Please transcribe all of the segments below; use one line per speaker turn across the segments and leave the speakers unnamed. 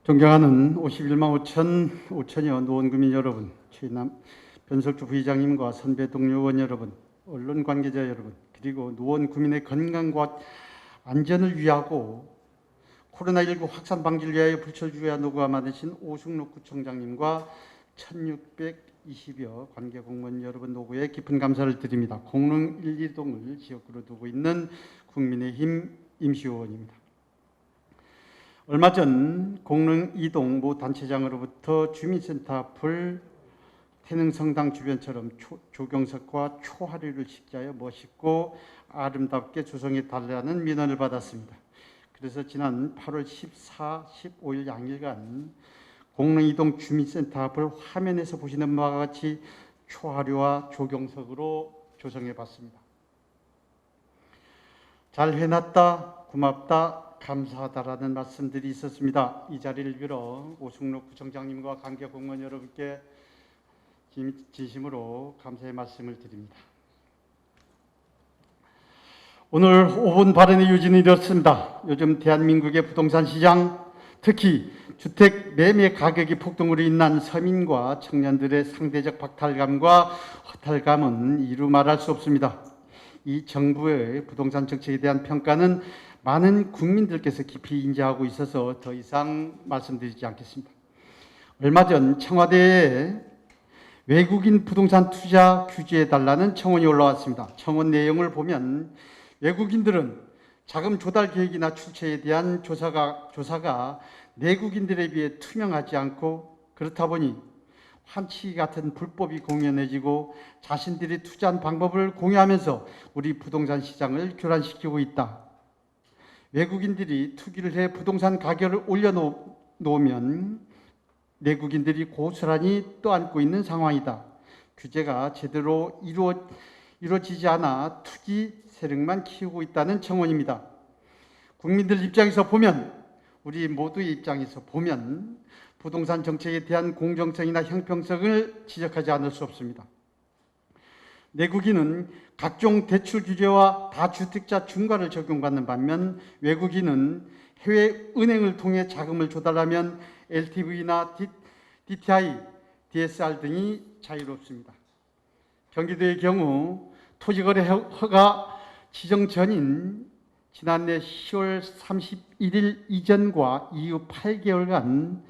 존경하는 51만 5천여 노원구민 여러분, 최남 변석주 부의장님과 선배 동료 의원 여러분, 언론 관계자 여러분, 그리고 노원구민의 건강과 안전을 위하고 코로나19 확산 방지를 위하여 불철주야 노고가 많으신 오승록 구청장님과 1620여 관계 공무원 여러분 노고에 깊은 감사를 드립니다. 공릉 1, 2동을 지역구로 두고 있는 국민의힘 임시의원입니다. 얼마 전 공릉 2동 모 단체장으로부터 주민센터 앞을 태능성당 주변처럼 조경석과 초하루를 식재하여 멋있고 아름답게 조성해 달라는 민원을 받았습니다. 그래서 지난 8월 14, 15일 양일간 공릉 2동 주민센터 앞을 화면에서 보시는 바와 같이 초하루와 조경석으로 조성해 봤습니다. 잘 해놨다, 고맙다, 감사하다라는 말씀들이 있었습니다. 이 자리를 빌어 오승록 구청장님과 관계 공무원 여러분께 진심으로 감사의 말씀을 드립니다. 오늘 5분 발언의 요지는 이렇습니다. 요즘 대한민국의 부동산 시장, 특히 주택 매매 가격이 폭등으로 인한 서민과 청년들의 상대적 박탈감과 허탈감은 이루 말할 수 없습니다. 이 정부의 부동산 정책에 대한 평가는 많은 국민들께서 깊이 인지하고 있어서 더 이상 말씀드리지 않겠습니다. 얼마 전 청와대에 외국인 부동산 투자 규제해달라는 청원이 올라왔습니다. 청원 내용을 보면 외국인들은 자금 조달 계획이나 출처에 대한 조사가 내국인들에 비해 투명하지 않고, 그렇다 보니 환치 같은 불법이 공연해지고 자신들이 투자한 방법을 공유하면서 우리 부동산 시장을 교란시키고 있다. 외국인들이 투기를 해 부동산 가격을 올려놓으면 내국인들이 고스란히 떠안고 있는 상황이다. 규제가 제대로 이루어지지 않아 투기 세력만 키우고 있다는 청원입니다. 국민들 입장에서 보면, 우리 모두의 입장에서 보면 부동산 정책에 대한 공정성이나 형평성을 지적하지 않을 수 없습니다. 내국인은 각종 대출 규제와 다주택자 중과를 적용받는 반면 외국인은 해외 은행을 통해 자금을 조달하면 LTV나 DTI, DSR 등이 자유롭습니다. 경기도의 경우 토지거래 허가 지정 전인 지난해 10월 31일 이전과 이후 8개월간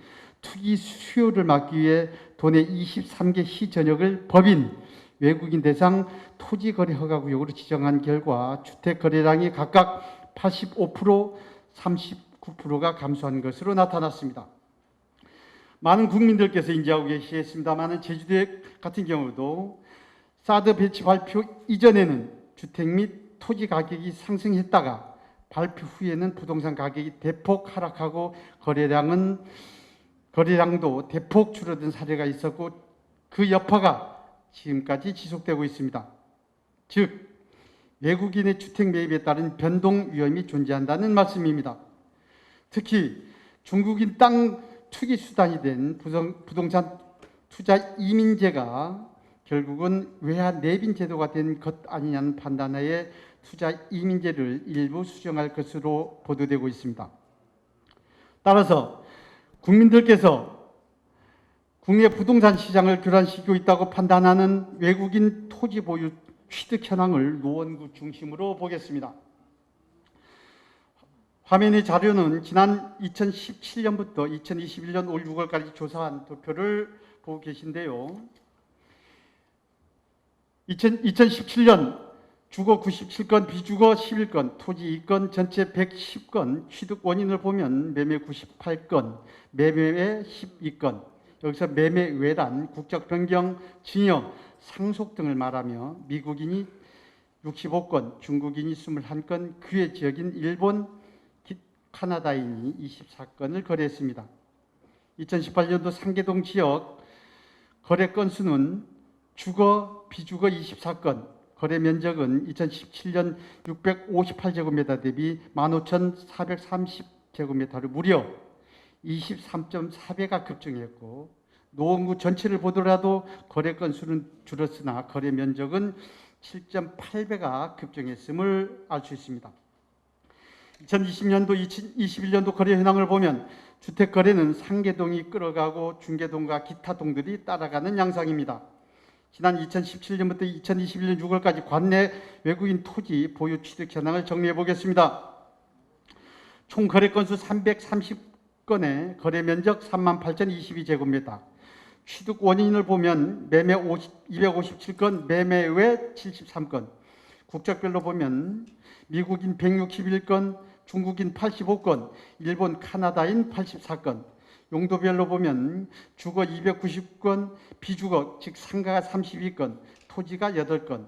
투기 수요를 막기 위해 도내 23개 시전역을 법인 외국인 대상 토지거래 허가 구역으로 지정한 결과 주택 거래량이 각각 85%, 39%가 감소한 것으로 나타났습니다. 많은 국민들께서 인지하고 계시겠습니다만 제주도 같은 경우도 사드 배치 발표 이전에는 주택 및 토지 가격이 상승했다가 발표 후에는 부동산 가격이 대폭 하락하고 거래량도 대폭 줄어든 사례가 있었고, 그 여파가 지금까지 지속되고 있습니다. 즉, 외국인의 주택 매입에 따른 변동 위험이 존재한다는 말씀입니다. 특히 중국인 땅 투기 수단이 된 부동산 투자 이민제가 결국은 외화 내빈 제도가 된 것 아니냐는 판단하에 투자 이민제를 일부 수정할 것으로 보도되고 있습니다. 따라서 국민들께서 국내 부동산 시장을 교란시키고 있다고 판단하는 외국인 토지 보유 취득 현황을 노원구 중심으로 보겠습니다. 화면의 자료는 지난 2017년부터 2021년 올 6월까지 조사한 도표를 보고 계신데요. 2017년 주거 97건, 비주거 11건, 토지 2건, 전체 110건, 취득 원인을 보면 매매 98건, 매매외 12건, 여기서 매매외란 국적 변경, 증여, 상속 등을 말하며 미국인이 65건, 중국인이 21건, 그외 지역인 일본, 카나다인이 24건을 거래했습니다. 2018년도 상계동 지역 거래 건수는 주거, 비주거 24건, 거래 면적은 2017년 658제곱미터 대비 15,430제곱미터로 무려 23.4배가 급증했고, 노원구 전체를 보더라도 거래 건수는 줄었으나 거래 면적은 7.8배가 급증했음을 알 수 있습니다. 2020년도, 2021년도 거래 현황을 보면 주택 거래는 상계동이 끌어가고 중계동과 기타 동들이 따라가는 양상입니다. 지난 2017년부터 2021년 6월까지 관내 외국인 토지 보유 취득 현황을 정리해 보겠습니다. 총 거래 건수 330건에 거래 면적 38,022제곱미터. 취득 원인을 보면 매매 257건, 매매 외 73건. 국적별로 보면 미국인 161건, 중국인 85건, 일본, 카나다인 84건. 용도별로 보면 주거 290건, 비주거 즉 상가가 32건, 토지가 8건.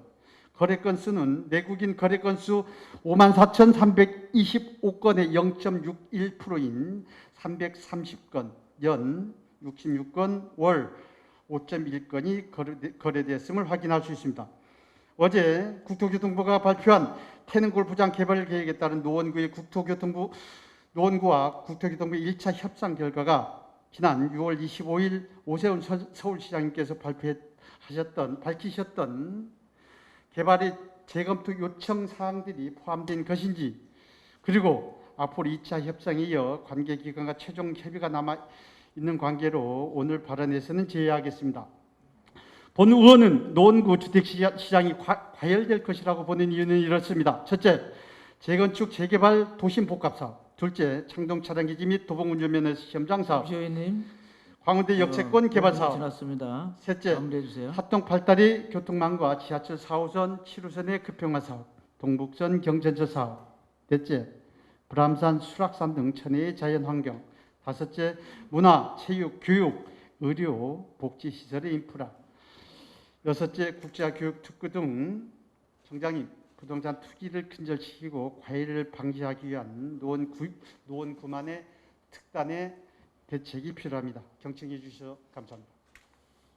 거래 건수는 내국인 거래 건수 54,325건의 0.61%인 330건, 연 66건, 월 5.1건이 거래됐음을 확인할 수 있습니다. 어제 국토교통부가 발표한 태릉골프장 개발 계획에 따른 노원구와 국토교통부 1차 협상 결과가 지난 6월 25일 오세훈 서울시장님께서 밝히셨던 개발의 재검토 요청 사항들이 포함된 것인지, 그리고 앞으로 2차 협상에 이어 관계기관과 최종 협의가 남아 있는 관계로 오늘 발언에서는 제외하겠습니다. 본 의원은 노원구 주택시장이 과열될 것이라고 보는 이유는 이렇습니다. 첫째, 재건축, 재개발, 도심복합사업. 둘째, 창동 차량기지 및 도봉운전면허 시험장사업.
의원님,
광운대 역세권 개발사업.
지났습니다.
셋째,
마무리해 주세요.
합동 8다리 교통망과 지하철 4호선, 7호선의 급평화 사업, 동북선 경전철 사업. 넷째, 불암산, 수락산 등 천혜의 자연환경. 다섯째, 문화, 체육, 교육, 의료, 복지시설의 인프라. 여섯째, 국제교육 특구 등 청장님, 부동산 투기를 근절시키고 과열을 방지하기 위한 노원구만의 특단의 대책이 필요합니다. 경청해 주셔서 감사합니다.